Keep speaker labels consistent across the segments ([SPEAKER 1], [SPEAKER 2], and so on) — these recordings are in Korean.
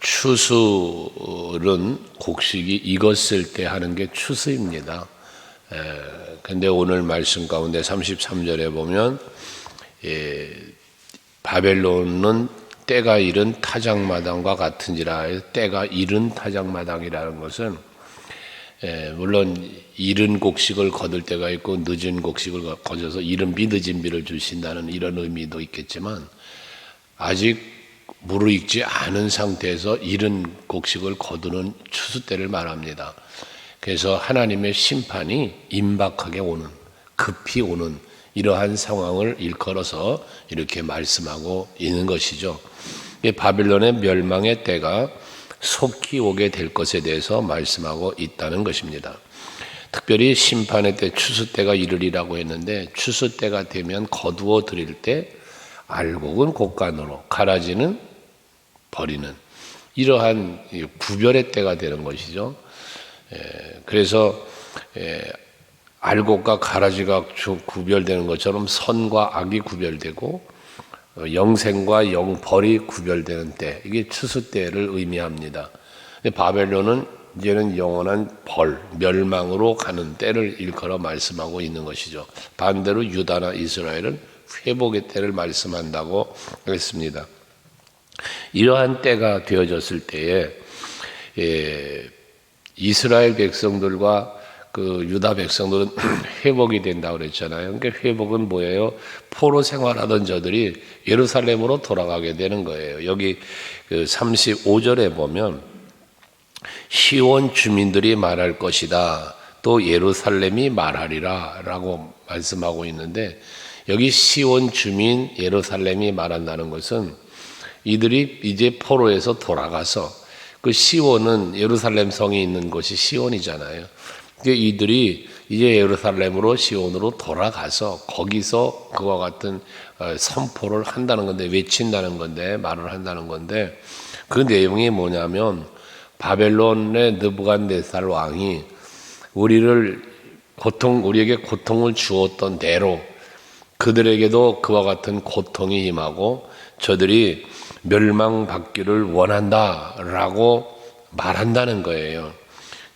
[SPEAKER 1] 추수는 곡식이 익었을 때 하는 게 추수입니다. 근데 오늘 말씀 가운데 33절에 보면 바벨론은 때가 이른 타작마당과 같은지라. 때가 이른 타작마당이라는 것은 물론 이른 곡식을 거둘 때가 있고 늦은 곡식을 거둬서 이른 비 늦은 비를 주신다는 이런 의미도 있겠지만, 아직 무르익지 않은 상태에서 이른 곡식을 거두는 추수 때를 말합니다. 그래서 하나님의 심판이 임박하게 오는, 급히 오는 이러한 상황을 일컬어서 이렇게 말씀하고 있는 것이죠. 바벨론의 멸망의 때가 속히 오게 될 것에 대해서 말씀하고 있다는 것입니다. 특별히 심판의 때, 추수 때가 이르리라고 했는데, 추수 때가 되면 거두어 드릴 때 알곡은 곡간으로, 가라지는 버리는, 이러한 구별의 때가 되는 것이죠. 그래서 알곡과 가라지가 구별되는 것처럼 선과 악이 구별되고 영생과 영벌이 구별되는 때, 이게 추수 때를 의미합니다. 바벨론은 이제는 영원한 벌, 멸망으로 가는 때를 일컬어 말씀하고 있는 것이죠. 반대로 유다나 이스라엘은 회복의 때를 말씀한다고 했습니다. 이러한 때가 되어졌을 때에 이스라엘 백성들과 그 유다 백성들은 회복이 된다고 그랬잖아요. 그러니까 회복은 뭐예요? 포로 생활하던 저들이 예루살렘으로 돌아가게 되는 거예요. 여기 그 35절에 보면 시온 주민들이 말할 것이다, 또 예루살렘이 말하리라 라고 말씀하고 있는데, 여기 시온 주민 예루살렘이 말한다는 것은 이들이 이제 포로에서 돌아가서, 그 시온은 예루살렘 성이 있는 곳이 시온이잖아요. 이들이 이제 예루살렘으로, 시온으로 돌아가서 거기서 그와 같은 선포를 한다는 건데, 외친다는 건데, 말을 한다는 건데, 그 내용이 뭐냐면 바벨론의 느부갓네살 왕이 우리에게 고통을 주었던 대로 그들에게도 그와 같은 고통이 임하고 저들이 멸망받기를 원한다라고 말한다는 거예요.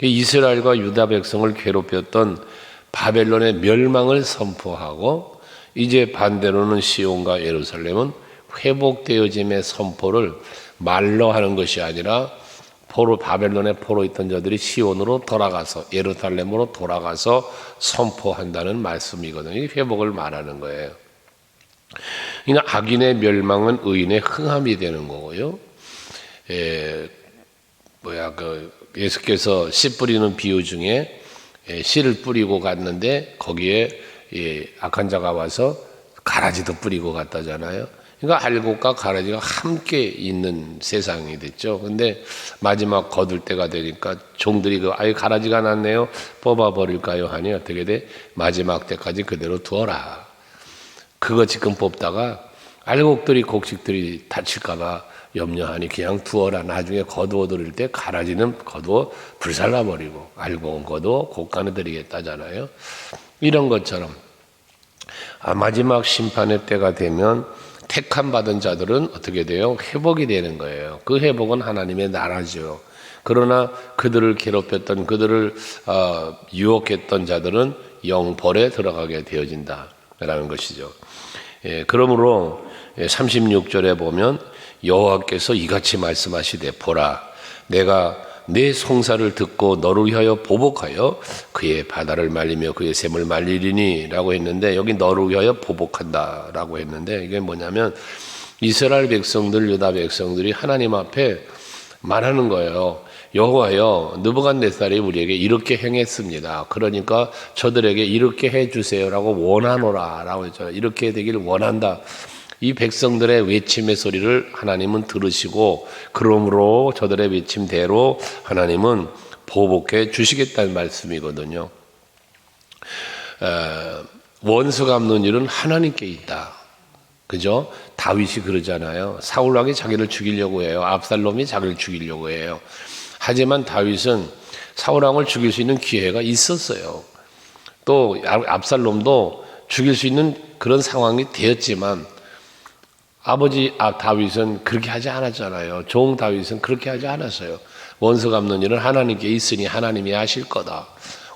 [SPEAKER 1] 이스라엘과 유다 백성을 괴롭혔던 바벨론의 멸망을 선포하고, 이제 반대로는 시온과 예루살렘은 회복되어짐의 선포를 말로 하는 것이 아니라 바벨론의 포로 있던 자들이 시온으로 돌아가서, 예루살렘으로 돌아가서 선포한다는 말씀이거든요. 회복을 말하는 거예요. 그러니까 악인의 멸망은 의인의 흥함이 되는 거고요. 예수께서 씨 뿌리는 비유 중에 씨를 뿌리고 갔는데 거기에 악한 자가 와서 가라지도 뿌리고 갔다잖아요. 그러니까 알곡과 가라지가 함께 있는 세상이 됐죠. 근데 마지막 거둘 때가 되니까 종들이 가라지가 났네요, 뽑아버릴까요 하니 어떻게 돼? 마지막 때까지 그대로 두어라. 그거 지금 뽑다가 알곡들이, 곡식들이 다칠까봐 염려하니 그냥 두어라. 나중에 거두어 드릴 때 가라지는 거두어 불살라버리고 알곡은 거두어 곡간에 드리겠다잖아요. 이런 것처럼 마지막 심판의 때가 되면 택함 받은 자들은 어떻게 돼요? 회복이 되는 거예요. 그 회복은 하나님의 나라죠. 그러나 그들을 괴롭혔던, 그들을 유혹했던 자들은 영벌에 들어가게 되어진다라는 것이죠. 그러므로 36절에 보면 여호와께서 이같이 말씀하시되, 보라, 내가 내 송사를 듣고 너를 위하여 보복하여 그의 바다를 말리며 그의 샘을 말리리니 라고 했는데, 여기 너를 위하여 보복한다 라고 했는데, 이게 뭐냐면 이스라엘 백성들, 유다 백성들이 하나님 앞에 말하는 거예요. 여호와여, 느부갓네살이 우리에게 이렇게 행했습니다. 그러니까 저들에게 이렇게 해주세요라고 원하노라 라고 했잖아요. 이렇게 되기를 원한다. 이 백성들의 외침의 소리를 하나님은 들으시고, 그러므로 저들의 외침대로 하나님은 보복해 주시겠다는 말씀이거든요. 원수 갚는 일은 하나님께 있다. 그죠? 다윗이 그러잖아요. 사울 왕이 자기를 죽이려고 해요. 압살롬이 자기를 죽이려고 해요. 하지만 다윗은 사울 왕을 죽일 수 있는 기회가 있었어요. 또 압살롬도 죽일 수 있는 그런 상황이 되었지만 다윗은 그렇게 하지 않았잖아요. 종 다윗은 그렇게 하지 않았어요. 원수 갚는 일은 하나님께 있으니 하나님이 하실 거다.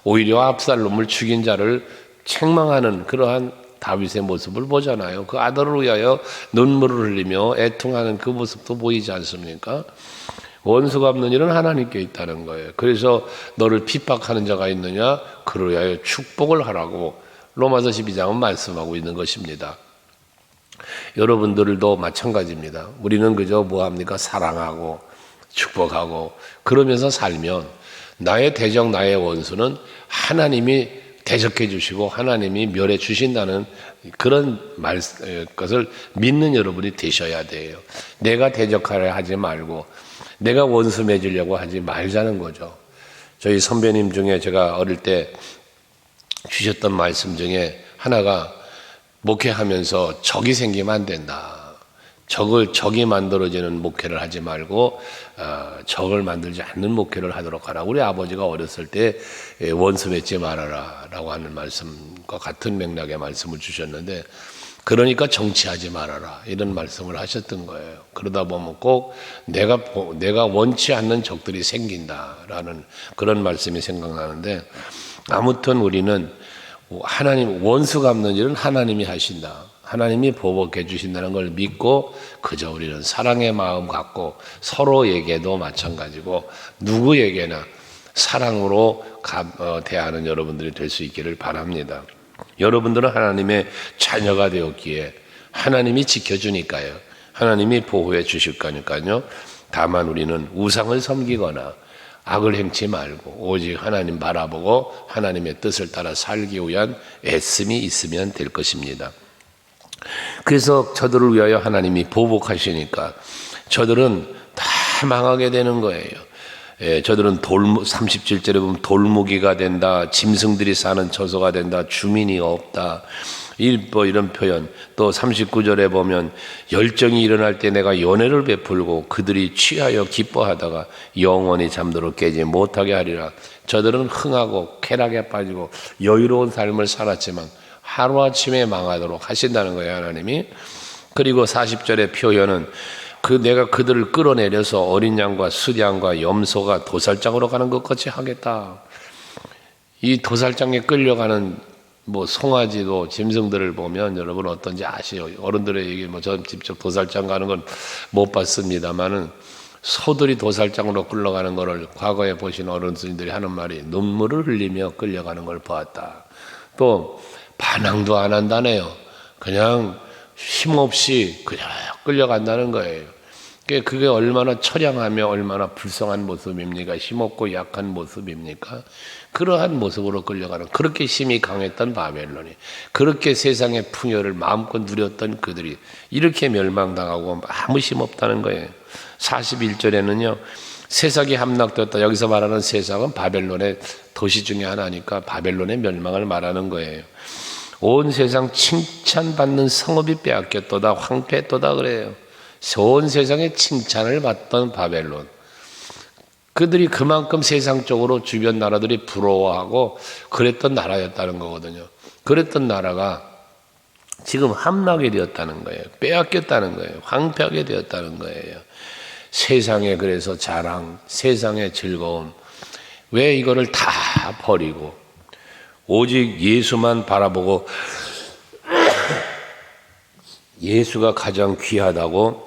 [SPEAKER 1] 오히려 압살롬을 죽인 자를 책망하는 그러한 다윗의 모습을 보잖아요. 그 아들을 위하여 눈물을 흘리며 애통하는 그 모습도 보이지 않습니까? 원수 갚는 일은 하나님께 있다는 거예요. 그래서 너를 핍박하는 자가 있느냐? 그를 위하여 축복을 하라고 로마서 12장은 말씀하고 있는 것입니다. 여러분들도 마찬가지입니다. 우리는 그저 뭐합니까? 사랑하고 축복하고 그러면서 살면 나의 대적, 나의 원수는 하나님이 대적해 주시고 하나님이 멸해 주신다는 그런 것을 믿는 여러분이 되셔야 돼요. 내가 대적하려 하지 말고 내가 원수 맺으려고 하지 말자는 거죠. 저희 선배님 중에 제가 어릴 때 주셨던 말씀 중에 하나가 목회하면서 적이 생기면 안 된다. 적이 만들어지는 목회를 하지 말고 적을 만들지 않는 목회를 하도록 하라. 우리 아버지가 어렸을 때 원수 맺지 말아라 라고 하는 말씀과 같은 맥락의 말씀을 주셨는데, 그러니까 정치하지 말아라 이런 말씀을 하셨던 거예요. 그러다 보면 꼭 내가 원치 않는 적들이 생긴다라는 그런 말씀이 생각나는데, 아무튼 우리는 하나님 원수 갚는 일은 하나님이 하신다. 하나님이 보복해 주신다는 걸 믿고 그저 우리는 사랑의 마음 갖고 서로에게도 마찬가지고 누구에게나 사랑으로 대하는 여러분들이 될 수 있기를 바랍니다. 여러분들은 하나님의 자녀가 되었기에 하나님이 지켜주니까요. 하나님이 보호해 주실 거니까요. 다만 우리는 우상을 섬기거나 악을 행치 말고 오직 하나님 바라보고 하나님의 뜻을 따라 살기 위한 애씀이 있으면 될 것입니다. 그래서 저들을 위하여 하나님이 보복하시니까 저들은 다 망하게 되는 거예요. 저들은 37절에 보면 돌무기가 된다, 짐승들이 사는 처소가 된다, 주민이 없다, 이런 표현. 또 39절에 보면 열정이 일어날 때 내가 연회를 베풀고 그들이 취하여 기뻐하다가 영원히 잠들어 깨지 못하게 하리라. 저들은 흥하고 쾌락에 빠지고 여유로운 삶을 살았지만 하루아침에 망하도록 하신다는 거예요, 하나님이. 그리고 40절의 표현은 내가 그들을 끌어내려서 어린 양과 수양과 염소가 도살장으로 가는 것 같이 하겠다. 이 도살장에 끌려가는 송아지도 짐승들을 보면 여러분 어떤지 아시죠? 어른들의 얘기, 저는 직접 도살장 가는 건 못 봤습니다만은 소들이 도살장으로 끌려가는 거를 과거에 보신 어른들이 하는 말이 눈물을 흘리며 끌려가는 걸 보았다. 또 반항도 안 한다네요. 그냥 힘없이 그냥 끌려간다는 거예요. 그게 얼마나 처량하며 얼마나 불쌍한 모습입니까? 힘없고 약한 모습입니까? 그러한 모습으로 끌려가는, 그렇게 힘이 강했던 바벨론이, 그렇게 세상의 풍요를 마음껏 누렸던 그들이 이렇게 멸망당하고 아무 힘없다는 거예요. 41절에는요 세상이 함락되었다. 여기서 말하는 세상은 바벨론의 도시 중에 하나니까 바벨론의 멸망을 말하는 거예요. 온 세상 칭찬받는 성읍이 빼앗겼도다, 황폐했도다 그래요. 온 세상에 칭찬을 받던 바벨론, 그들이 그만큼 세상적으로 주변 나라들이 부러워하고 그랬던 나라였다는 거거든요. 그랬던 나라가 지금 함락이 되었다는 거예요. 빼앗겼다는 거예요. 황폐하게 되었다는 거예요. 세상에 그래서 자랑, 세상의 즐거움, 왜 이거를 다 버리고 오직 예수만 바라보고 예수가 가장 귀하다고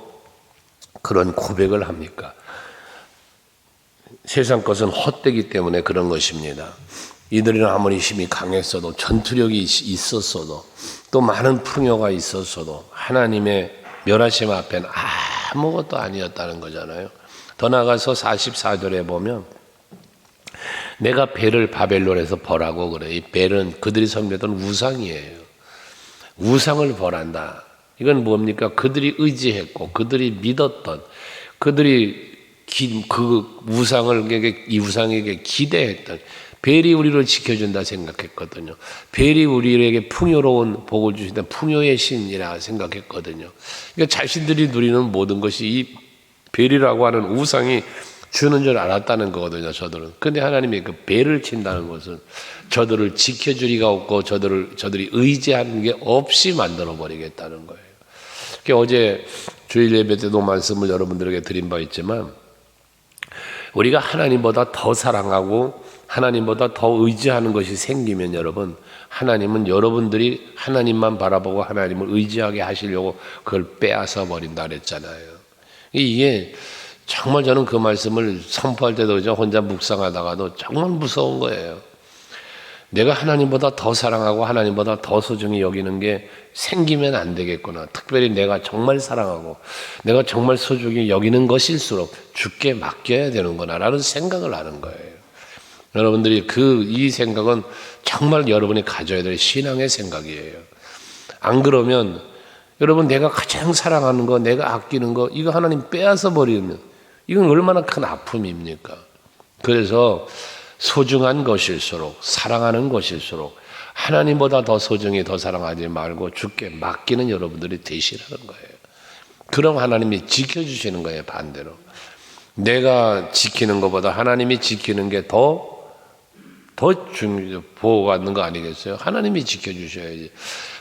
[SPEAKER 1] 그런 고백을 합니까? 세상 것은 헛되기 때문에 그런 것입니다. 이들은 아무리 힘이 강했어도 전투력이 있었어도 또 많은 풍요가 있었어도 하나님의 멸하심 앞엔 아무것도 아니었다는 거잖아요. 더 나아가서 44절에 보면 내가 벨을 바벨론에서 벌하고 그래. 이 벨은 그들이 섬기던 우상이에요. 우상을 벌한다. 이건 뭡니까? 그들이 의지했고 그들이 믿었던, 그들이 그 우상을, 이 우상에게 기대했던, 벨이 우리를 지켜준다 생각했거든요. 벨이 우리에게 풍요로운 복을 주신다, 풍요의 신이라 생각했거든요. 그러니까 자신들이 누리는 모든 것이 이 벨이라고 하는 우상이 주는 줄 알았다는 거거든요, 저들은. 근데 하나님이 그 벨을 친다는 것은 저들을 지켜줄 리가 없고 저들이 의지하는 게 없이 만들어 버리겠다는 거예요. 어제 주일 예배 때도 말씀을 여러분들에게 드린 바 있지만, 우리가 하나님보다 더 사랑하고 하나님보다 더 의지하는 것이 생기면 여러분, 하나님은 여러분들이 하나님만 바라보고 하나님을 의지하게 하시려고 그걸 빼앗아 버린다 그랬잖아요. 이게 정말 저는 그 말씀을 선포할 때도 그저 혼자 묵상하다가도 정말 무서운 거예요. 내가 하나님보다 더 사랑하고 하나님보다 더 소중히 여기는 게 생기면 안 되겠구나. 특별히 내가 정말 사랑하고 내가 정말 소중히 여기는 것일수록 주께 맡겨야 되는구나 라는 생각을 하는 거예요. 여러분들이 이 생각은 정말 여러분이 가져야 될 신앙의 생각이에요. 안 그러면 여러분, 내가 가장 사랑하는 거, 내가 아끼는 거, 이거 하나님 빼앗아 버리면 이건 얼마나 큰 아픔입니까? 그래서 소중한 것일수록, 사랑하는 것일수록 하나님보다 더 소중히 더 사랑하지 말고 주께 맡기는 여러분들이 되시라는 거예요. 그럼 하나님이 지켜주시는 거예요. 반대로 내가 지키는 것보다 하나님이 지키는 게 더 보호받는 거 아니겠어요? 하나님이 지켜주셔야지.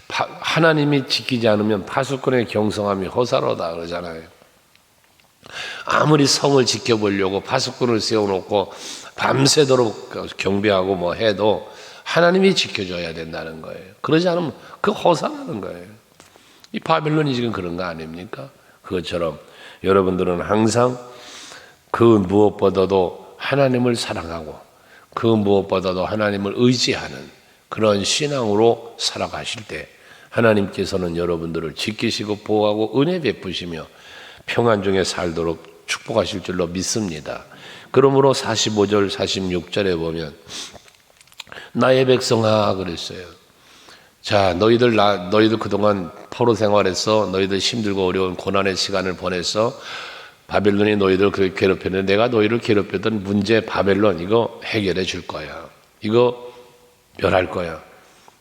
[SPEAKER 1] 하나님이 지키지 않으면 파수꾼의 경성함이 허사로다 그러잖아요. 아무리 성을 지켜보려고 파수꾼을 세워놓고 밤새도록 경배하고 뭐 해도 하나님이 지켜줘야 된다는 거예요. 그러지 않으면 그 허사라는 거예요. 이 바벨론이 지금 그런 거 아닙니까? 그것처럼 여러분들은 항상 그 무엇보다도 하나님을 사랑하고 그 무엇보다도 하나님을 의지하는 그런 신앙으로 살아가실 때 하나님께서는 여러분들을 지키시고 보호하고 은혜 베푸시며 평안 중에 살도록 축복하실 줄로 믿습니다. 그러므로 45절 46절에 보면 나의 백성아 그랬어요. 자, 너희들 그동안 포로 생활했어. 너희들 힘들고 어려운 고난의 시간을 보냈어. 바벨론이 너희들 그렇게 괴롭혔는데 내가 너희를 괴롭혔던 문제 바벨론 이거 해결해 줄 거야. 이거 멸할 거야.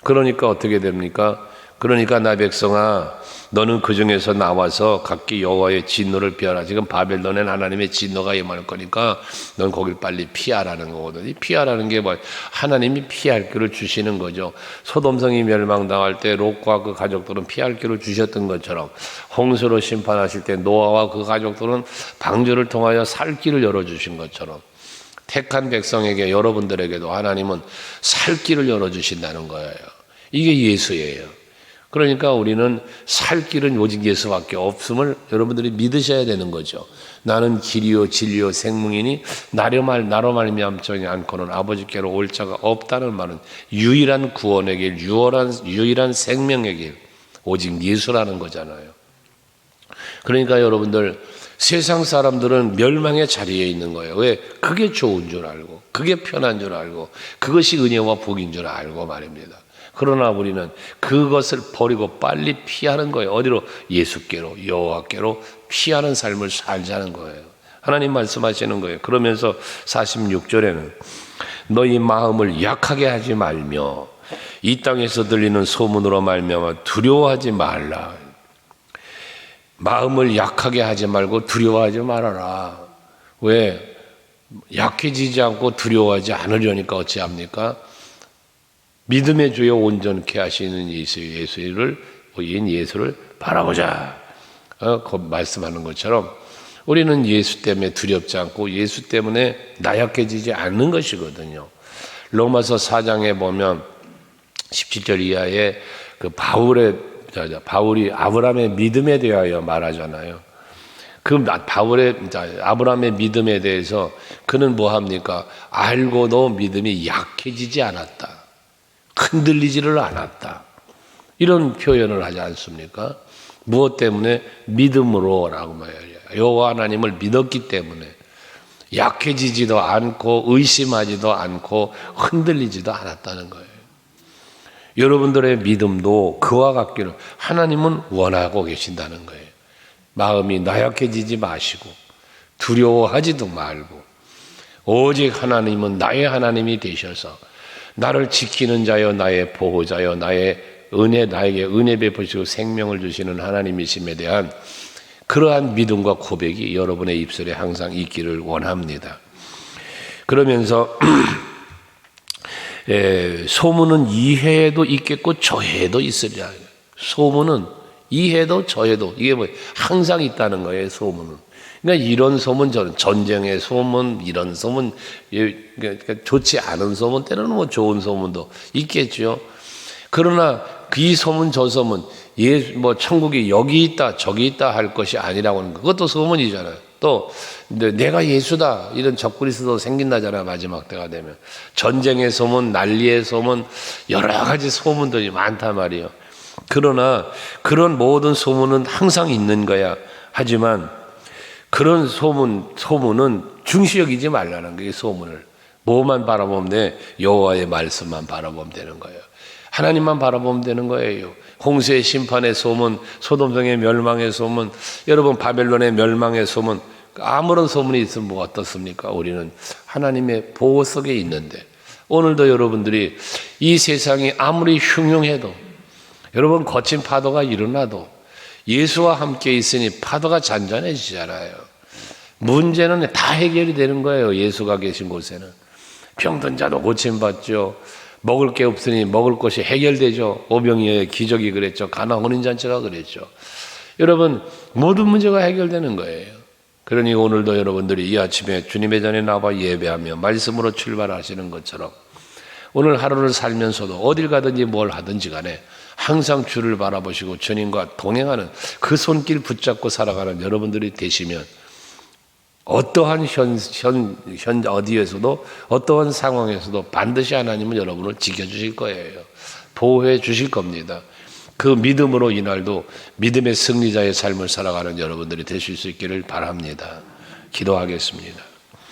[SPEAKER 1] 그러니까 어떻게 됩니까? 그러니까 나 백성아 너는 그 중에서 나와서 각기 여호와의 진노를 피하라. 지금 바벨론엔 하나님의 진노가 임할 거니까 넌 거길 빨리 피하라는 거거든. 이 피하라는 게 뭐 하나님이 피할 길을 주시는 거죠. 소돔성이 멸망당할 때 롯과 그 가족들은 피할 길을 주셨던 것처럼 홍수로 심판하실 때 노아와 그 가족들은 방주를 통하여 살 길을 열어주신 것처럼 택한 백성에게 여러분들에게도 하나님은 살 길을 열어주신다는 거예요. 이게 예수예요. 그러니까 우리는 살 길은 오직 예수밖에 없음을 여러분들이 믿으셔야 되는 거죠. 나는 길이요 진리요 생명이니 나로 말미암지 않고는 아버지께로 올 자가 없다는 말은 유일한 구원의 길, 유일한 생명의 길, 오직 예수라는 거잖아요. 그러니까 여러분들 세상 사람들은 멸망의 자리에 있는 거예요. 왜? 그게 좋은 줄 알고 그게 편한 줄 알고 그것이 은혜와 복인 줄 알고 말입니다. 그러나 우리는 그것을 버리고 빨리 피하는 거예요. 어디로? 예수께로, 여호와께로 피하는 삶을 살자는 거예요. 하나님 말씀하시는 거예요. 그러면서 46절에는 너희 마음을 약하게 하지 말며 이 땅에서 들리는 소문으로 말미암아 두려워하지 말라. 마음을 약하게 하지 말고 두려워하지 말아라. 왜? 약해지지 않고 두려워하지 않으려니까 어찌합니까? 믿음의 주여 온전케 하시는 예수를 바라보자. 말씀하는 것처럼 우리는 예수 때문에 두렵지 않고 예수 때문에 나약해지지 않는 것이거든요. 로마서 4장에 보면 17절 이하에 그 바울이 아브라함의 믿음에 대하여 말하잖아요. 그 아브라함의 믿음에 대해서 그는 뭐 합니까? 알고도 믿음이 약해지지 않았다. 흔들리지를 않았다. 이런 표현을 하지 않습니까? 무엇 때문에? 믿음으로라고 말이에요. 여호와 하나님을 믿었기 때문에 약해지지도 않고 의심하지도 않고 흔들리지도 않았다는 거예요. 여러분들의 믿음도 그와 같기를 하나님은 원하고 계신다는 거예요. 마음이 나약해지지 마시고 두려워하지도 말고 오직 하나님은 나의 하나님이 되셔서 나를 지키는 자여 나의 보호자여 나에게 은혜 베푸시고 생명을 주시는 하나님이심에 대한 그러한 믿음과 고백이 여러분의 입술에 항상 있기를 원합니다. 그러면서 소문은 이 해에도 있겠고 저 해에도 있으리라. 소문은 이해도 저해도 이게 뭐 항상 있다는 거예요, 소문은. 그러니까 이런 소문, 전쟁의 소문, 이런 소문, 그러니까 좋지 않은 소문, 때로는 뭐 좋은 소문도 있겠죠. 그러나 이 소문, 저 소문, 뭐 천국이 여기 있다, 저기 있다 할 것이 아니라고 하는 거. 그것도 소문이잖아요. 또 내가 예수다 이런 적그리스도 생긴다잖아요. 마지막 때가 되면 전쟁의 소문, 난리의 소문, 여러 가지 소문들이 많단 말이에요. 그러나 그런 모든 소문은 항상 있는 거야. 하지만 그런 소문은 중시 여기지 말라는 거예요. 소문을 뭐만 바라보면 돼? 여호와의 말씀만 바라보면 되는 거예요. 하나님만 바라보면 되는 거예요. 홍수의 심판의 소문, 소돔성의 멸망의 소문, 여러분 바벨론의 멸망의 소문, 아무런 소문이 있으면 뭐 어떻습니까? 우리는 하나님의 보호 속에 있는데, 오늘도 여러분들이 이 세상이 아무리 흉흉해도, 여러분 거친 파도가 일어나도 예수와 함께 있으니 파도가 잔잔해지잖아요. 문제는 다 해결이 되는 거예요. 예수가 계신 곳에는. 병든 자도 고침받죠. 먹을 게 없으니 먹을 것이 해결되죠. 오병이어의 기적이 그랬죠. 가나 혼인잔치가 그랬죠. 여러분 모든 문제가 해결되는 거예요. 그러니 오늘도 여러분들이 이 아침에 주님의 전에 나와 예배하며 말씀으로 출발하시는 것처럼 오늘 하루를 살면서도 어딜 가든지 뭘 하든지 간에 항상 주를 바라보시고 주님과 동행하는 그 손길 붙잡고 살아가는 여러분들이 되시면 어떠한 어디에서도 어떠한 상황에서도 반드시 하나님은 여러분을 지켜주실 거예요. 보호해 주실 겁니다. 그 믿음으로 이날도 믿음의 승리자의 삶을 살아가는 여러분들이 되실 수 있기를 바랍니다. 기도하겠습니다.